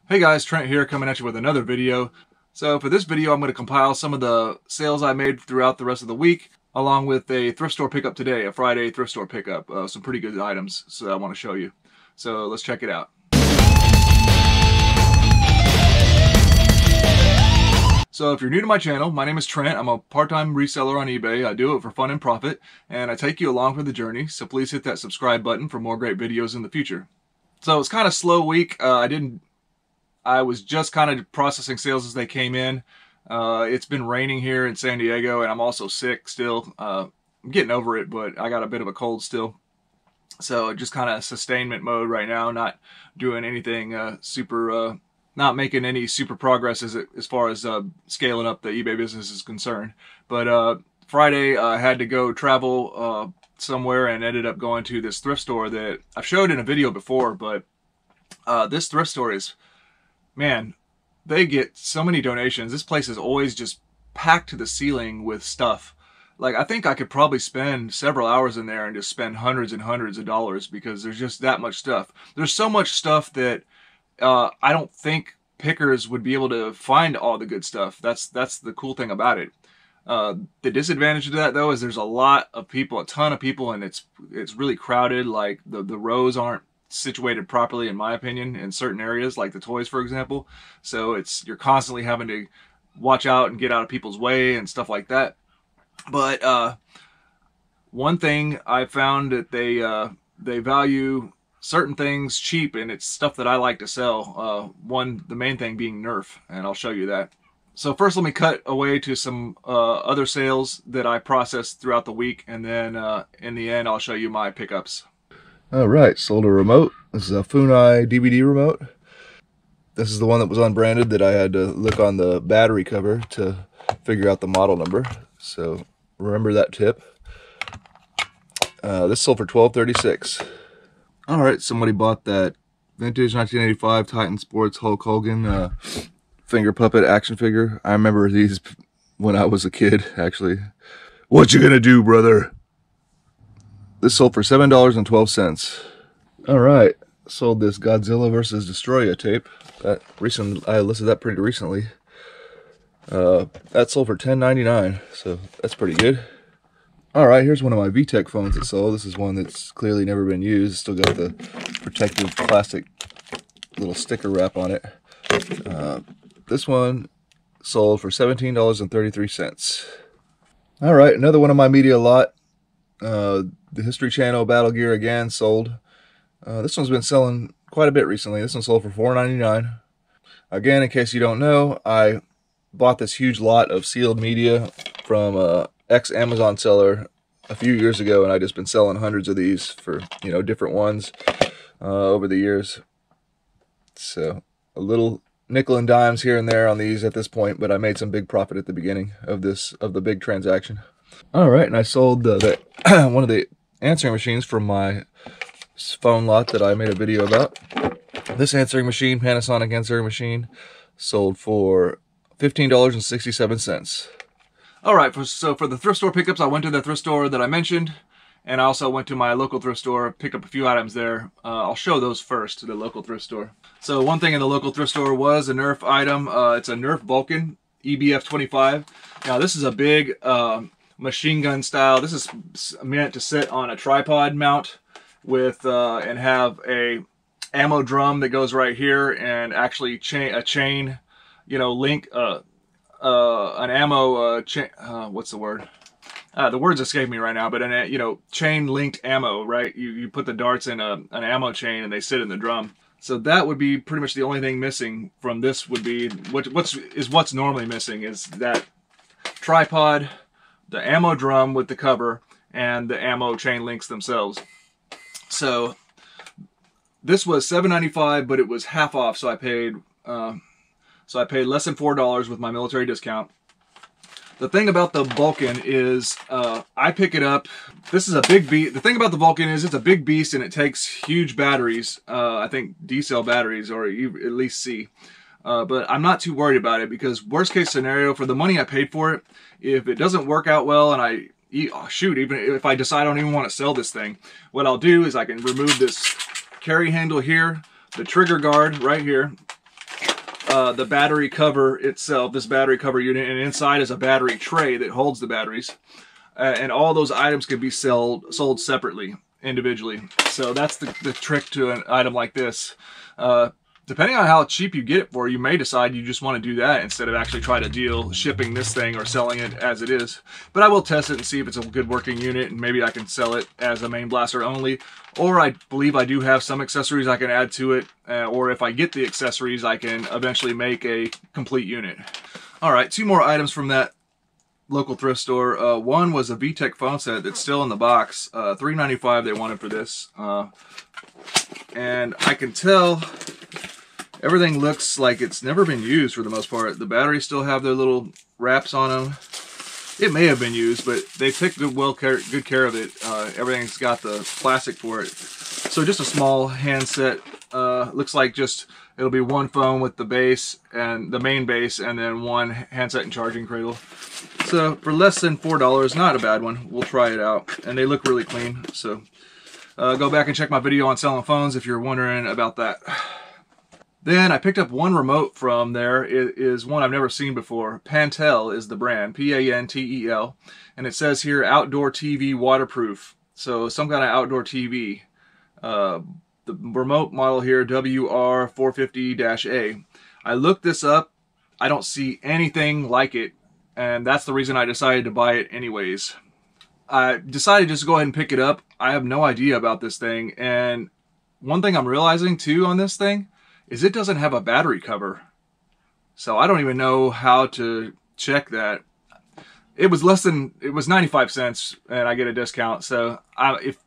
Hey guys, Trent here coming at you with another video. So for this video I'm going to compile some of the sales I made throughout the rest of the week along with a thrift store pickup today, a Friday thrift store pickup. Some pretty good items so I want to show you. So let's check it out. So if you're new to my channel, my name is Trent. I'm a part-time reseller on eBay. I do it for fun and profit, and I take you along for the journey, so please hit that subscribe button for more great videos in the future. So it's kind of a slow week. I was just kind of processing sales as they came in. It's been raining here in San Diego, and I'm also sick still. I'm getting over it, but I got a bit of a cold still. So just kind of sustainment mode right now, not doing anything not making any super progress as far as scaling up the eBay business is concerned. But Friday I had to go travel somewhere and ended up going to this thrift store that I've showed in a video before, but this thrift store is, man, they get so many donations. This place is always just packed to the ceiling with stuff. Like, I think I could probably spend several hours in there and just spend hundreds and hundreds of dollars because there's just that much stuff. There's so much stuff that I don't think pickers would be able to find all the good stuff. That's the cool thing about it. The disadvantage of that, though, is there's a lot of people, a ton of people, and it's really crowded. Like, the rows aren't situated properly, in my opinion, in certain areas, like the toys, for example. So you're constantly having to watch out and get out of people's way and stuff like that. But one thing I found that they value certain things cheap, and it's stuff that I like to sell. The main thing being Nerf, and I'll show you that. So first, let me cut away to some other sales that I processed throughout the week, and then in the end, I'll show you my pickups. All right, sold a remote. This is a Funai DVD remote. This is the one that was unbranded that I had to look on the battery cover to figure out the model number. So remember that tip. This sold for $12.36. All right, somebody bought that vintage 1985 Titan Sports Hulk Hogan finger puppet action figure. I remember these when I was a kid, actually. What you gonna do, brother? This sold for $7.12. All right, sold this Godzilla vs. Destroya tape. I listed that pretty recently. That sold for $10.99, so that's pretty good. All right, here's one of my VTech phones that sold. This is one that's clearly never been used. Still got the protective plastic little sticker wrap on it. This one sold for $17.33. All right, another one of my media lot. The History Channel Battle Gear again sold. This one's been selling quite a bit recently. This one sold for $4.99. Again, in case you don't know, I bought this huge lot of sealed media from ex-Amazon seller a few years ago, and I've just been selling hundreds of these for, different ones over the years. So a little nickel and dimes here and there on these at this point, but I made some big profit at the beginning of the big transaction. All right, and I sold one of the answering machines from my phone lot that I made a video about. This answering machine, Panasonic answering machine, sold for $15.67. All right, so for the thrift store pickups, I went to the thrift store that I mentioned, and I also went to my local thrift store, picked up a few items there. I'll show those first to the local thrift store. So one thing in the local thrift store was a Nerf item. It's a Nerf Vulcan EBF 25. Now this is a big machine gun style. This is meant to sit on a tripod mount with and have a ammo drum that goes right here, and actually a chain, link an ammo chain. What's the word? The words escape me right now, but chain linked ammo, right? You put the darts in an ammo chain and they sit in the drum. So that would be pretty much the only thing missing from this. Would be what's normally missing is that tripod, the ammo drum with the cover, and the ammo chain links themselves. So this was $7.95, but it was half off, so I paid less than $4 with my military discount. The thing about the Vulcan is I pick it up. This is a big beast. The thing about the Vulcan is it's a big beast, and it takes huge batteries. I think D-cell batteries, or at least C. But I'm not too worried about it, because worst case scenario, for the money I paid for it, if it doesn't work out well and even if I decide I don't even want to sell this thing, what I'll do is I can remove this carry handle here, the trigger guard right here, the battery cover itself, this battery cover unit, and inside is a battery tray that holds the batteries. And all those items can be sold separately, individually. So that's the trick to an item like this. Depending on how cheap you get it for, you may decide you just want to do that instead of actually try to deal shipping this thing or selling it as it is. But I will test it and see if it's a good working unit, and maybe I can sell it as a main blaster only. Or I believe I do have some accessories I can add to it, or if I get the accessories, I can eventually make a complete unit. Alright, 2 more items from that local thrift store. One was a VTech phone set that's still in the box. $3.95 they wanted for this. And I can tell everything looks like it's never been used for the most part. The batteries still have their little wraps on them. It may have been used, but they took good care of it. Everything's got the plastic for it. So just a small handset. Looks like just it'll be one phone with the base and the main base, and then one handset and charging cradle. So for less than $4, not a bad one. We'll try it out, and they look really clean. So go back and check my video on selling phones if you're wondering about that. Then I picked up one remote from there. It is one I've never seen before. Pantel is the brand, P-A-N-T-E-L. And it says here, outdoor TV waterproof. So some kind of outdoor TV. The remote model here, WR450-A. I looked this up. I don't see anything like it. And that's the reason I decided to buy it anyways. I decided just to go ahead and pick it up. I have no idea about this thing. And one thing I'm realizing too on this thing is it doesn't have a battery cover. So I don't even know how to check that. It was 95 cents and I get a discount. So if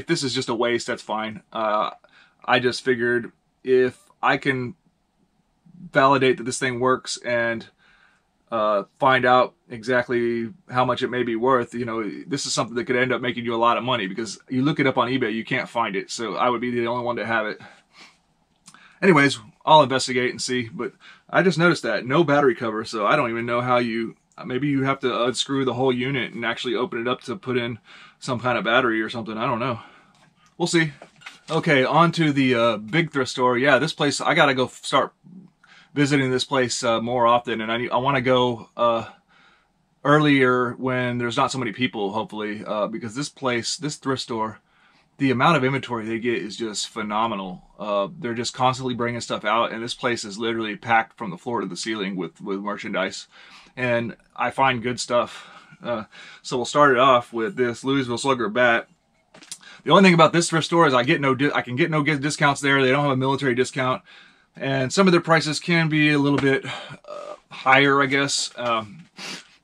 this is just a waste, that's fine. I just figured if I can validate that this thing works and find out exactly how much it may be worth, you know, this is something that could end up making you a lot of money, because you look it up on eBay, you can't find it. So I would be the only one to have it. Anyways, I'll investigate and see, but I just noticed that no battery cover, so I don't even know how maybe you have to unscrew the whole unit and actually open it up to put in some kind of battery or something. I don't know. We'll see. Okay, on to the big thrift store. Yeah, this place, I gotta go start visiting this place more often, and I want to go earlier when there's not so many people, hopefully, because this thrift store, the amount of inventory they get is just phenomenal. They're just constantly bringing stuff out, and this place is literally packed from the floor to the ceiling with merchandise. And I find good stuff. So we'll start it off with this Louisville Slugger bat. The only thing about this thrift store is I can get no discounts there. They don't have a military discount, and some of their prices can be a little bit higher, I guess.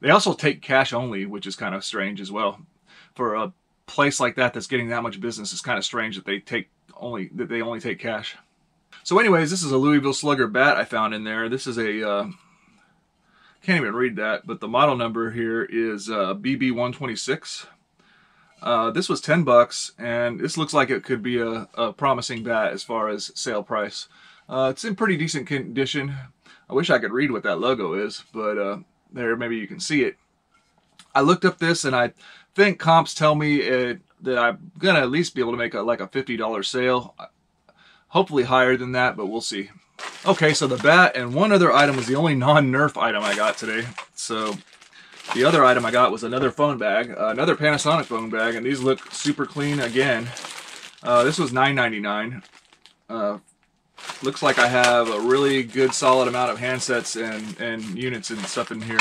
They also take cash only, which is kind of strange as well. For a place like that that's getting that much business, it's kind of strange that they only take cash. So anyways, this is a Louisville Slugger bat I found in there. This is a can't even read that, but the model number here is BB126. This was $10, and this looks like it could be a promising bat as far as sale price. It's in pretty decent condition. I wish I could read what that logo is, but there, maybe you can see it. I looked up this, and I think comps tell me that I'm gonna at least be able to make like a $50 sale. Hopefully higher than that, but we'll see. Okay, so the bat and one other item was the only non-Nerf item I got today. So the other item I got was another phone bag, another Panasonic phone bag, and these look super clean again. This was $9.99. Looks like I have a really good solid amount of handsets and units and stuff in here.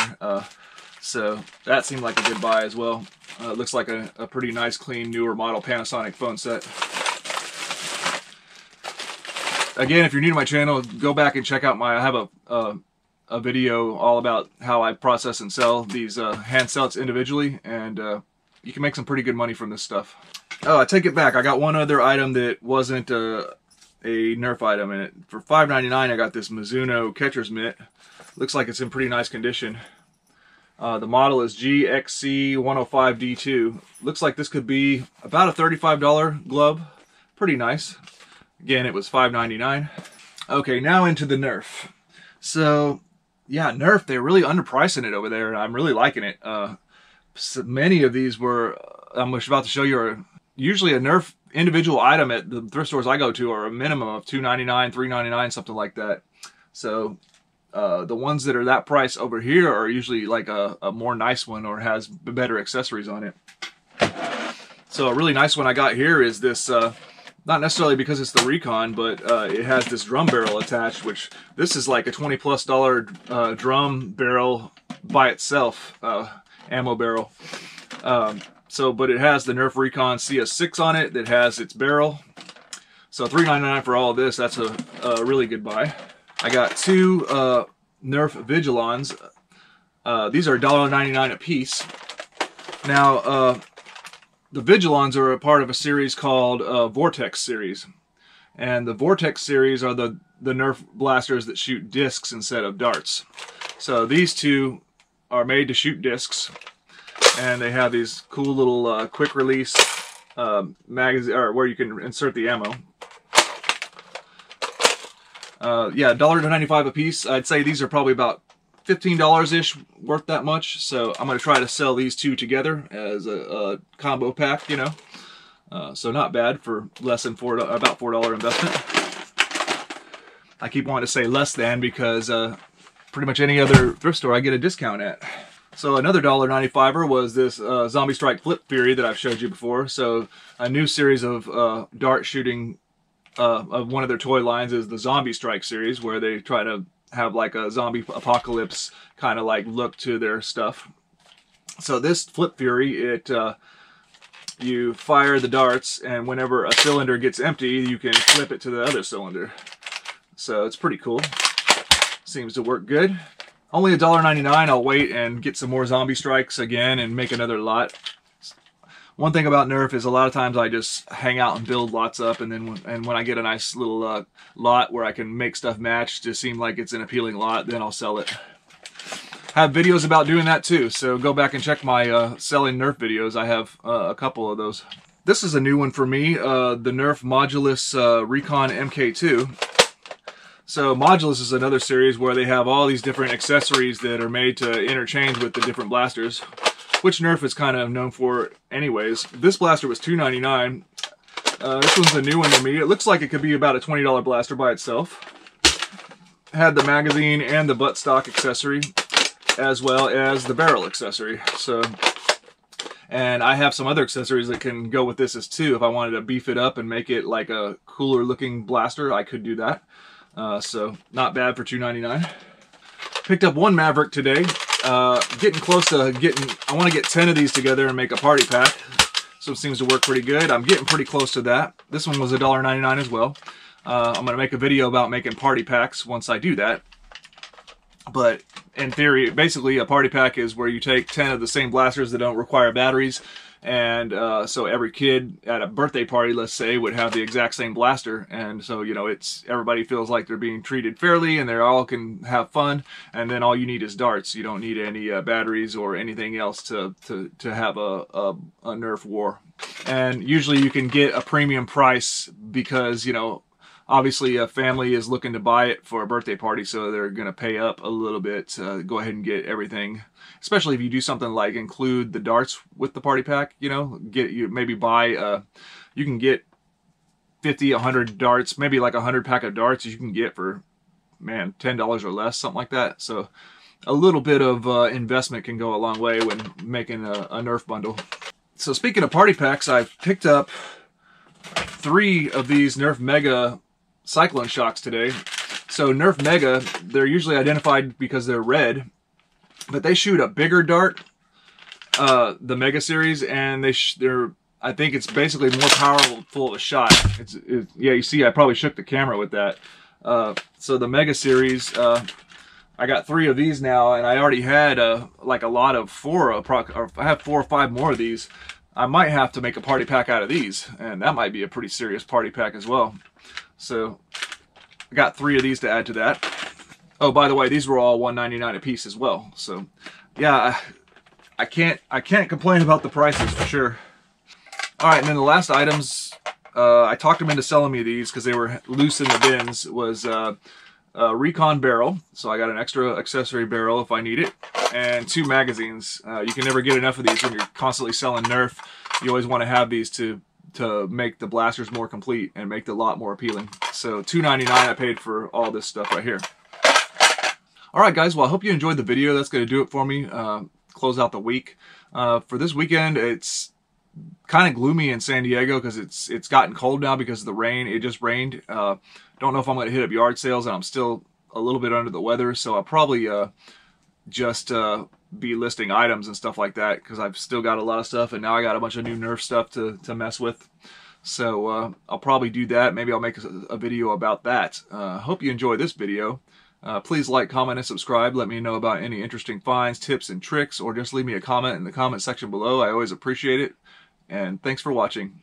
So that seemed like a good buy as well. Looks like a pretty nice, clean, newer model Panasonic phone set. Again, if you're new to my channel, go back and check out I have a video all about how I process and sell these handsets individually, and you can make some pretty good money from this stuff. Oh, I take it back. I got one other item that wasn't a Nerf item in it. For $5.99, I got this Mizuno catcher's mitt. Looks like it's in pretty nice condition. The model is GXC105D2. Looks like this could be about a $35 glove. Pretty nice. Again, it was $5.99. Okay, now into the Nerf. So, yeah, Nerf, they're really underpricing it over there, and I'm really liking it. So many of these I'm about to show you, are usually a Nerf individual item at the thrift stores I go to are a minimum of $2.99, $3.99, something like that. So the ones that are that price over here are usually like a more nice one or has better accessories on it. So a really nice one I got here is this, not necessarily because it's the Recon, but it has this drum barrel attached, which this is like a $20+ drum barrel by itself, ammo barrel. But it has the Nerf Recon CS6 on it that has its barrel. So $3.99 for all of this, that's a really good buy. I got two Nerf Vigilons. These are $1.99 a piece. Now, the Vigilons are a part of a series called Vortex series. And the Vortex series are the Nerf blasters that shoot discs instead of darts. So these two are made to shoot discs. And they have these cool little quick release magazine, or where you can insert the ammo. Yeah, $1.95 a piece. I'd say these are probably about $15-ish, worth that much. So I'm going to try to sell these two together as a combo pack, you know. So not bad for less than about $4 investment. I keep wanting to say less than because pretty much any other thrift store I get a discount at. So another $1.95 was this Zombie Strike Flip Fury that I've showed you before. So a new series of dart shooting of one of their toy lines is the Zombie Strike series, where they try to have like a zombie apocalypse kind of like look to their stuff. So this Flip Fury, you fire the darts, and whenever a cylinder gets empty, you can flip it to the other cylinder. So it's pretty cool. Seems to work good. Only $1.99. I'll wait and get some more Zombie Strikes again and make another lot. One thing about Nerf is a lot of times I just hang out and build lots up, and then when I get a nice little lot where I can make stuff match to seem like it's an appealing lot, then I'll sell it. I have videos about doing that too, so go back and check my selling Nerf videos. I have a couple of those. This is a new one for me, the Nerf Modulus Recon MK2. So Modulus is another series where they have all these different accessories that are made to interchange with the different blasters, which Nerf is kind of known for anyways. This blaster was $2.99. This one's a new one to me. It looks like it could be about a $20 blaster by itself. Had the magazine and the buttstock accessory, as well as the barrel accessory. And I have some other accessories that can go with this as too. If I wanted to beef it up and make it like a cooler looking blaster, I could do that. So not bad for $2.99. Picked up one Maverick today. Getting close to I want to get 10 of these together and make a party pack. So it seems to work pretty good. I'm getting pretty close to that. This one was $1.99 as well. I'm going to make a video about making party packs once I do that. But in theory, basically a party pack is where you take 10 of the same blasters that don't require batteries. And so every kid at a birthday party, let's say, would have the exact same blaster. And so, you know, everybody feels like they're being treated fairly and they all can have fun. And then all you need is darts. You don't need any batteries or anything else to have a Nerf war. And usually you can get a premium price because, you know, obviously a family is looking to buy it for a birthday party, so they're going to pay up a little bit to go ahead and get everything. Especially if you do something like include the darts with the party pack, you know, maybe buy, you can get 50, 100 darts, maybe like 100 pack of darts you can get for, man, $10 or less, something like that. So a little bit of investment can go a long way when making a Nerf bundle. So speaking of party packs, I've picked up 3 of these Nerf Mega Cyclone Shocks today. So Nerf Mega, they're usually identified because they're red, but they shoot a bigger dart, the Mega series, and they're I think it's basically more powerful of a shot. Yeah, you see, I probably shook the camera with that. So the Mega series, I got 3 of these now, and I already had like a lot of 4, or I have 4 or 5 more of these. I might have to make a party pack out of these, and that might be a pretty serious party pack as well. So I got 3 of these to add to that. Oh, by the way, these were all $1.99 a piece as well. So yeah, I can't complain about the prices for sure. All right, and then the last items, I talked them into selling me these because they were loose in the bins, was Recon barrel. So I got an extra accessory barrel if I need it, and 2 magazines. You can never get enough of these when you're constantly selling Nerf. You always want to have these to make the blasters more complete and make the lot more appealing. So $2.99 I paid for all this stuff right here. Alright guys, well I hope you enjoyed the video. That's going to do it for me. Close out the week. For this weekend, it's kind of gloomy in San Diego because it's gotten cold now because of the rain. It just rained. Don't know if I'm going to hit up yard sales, and I'm still a little bit under the weather, so I'll probably just be listing items and stuff like that because I've still got a lot of stuff, and now I got a bunch of new Nerf stuff to mess with. So I'll probably do that. Maybe I'll make a video about that. Hope you enjoyed this video. Please like, comment, and subscribe. Let me know about any interesting finds, tips, and tricks, or just leave me a comment in the comment section below. I always appreciate it. And thanks for watching.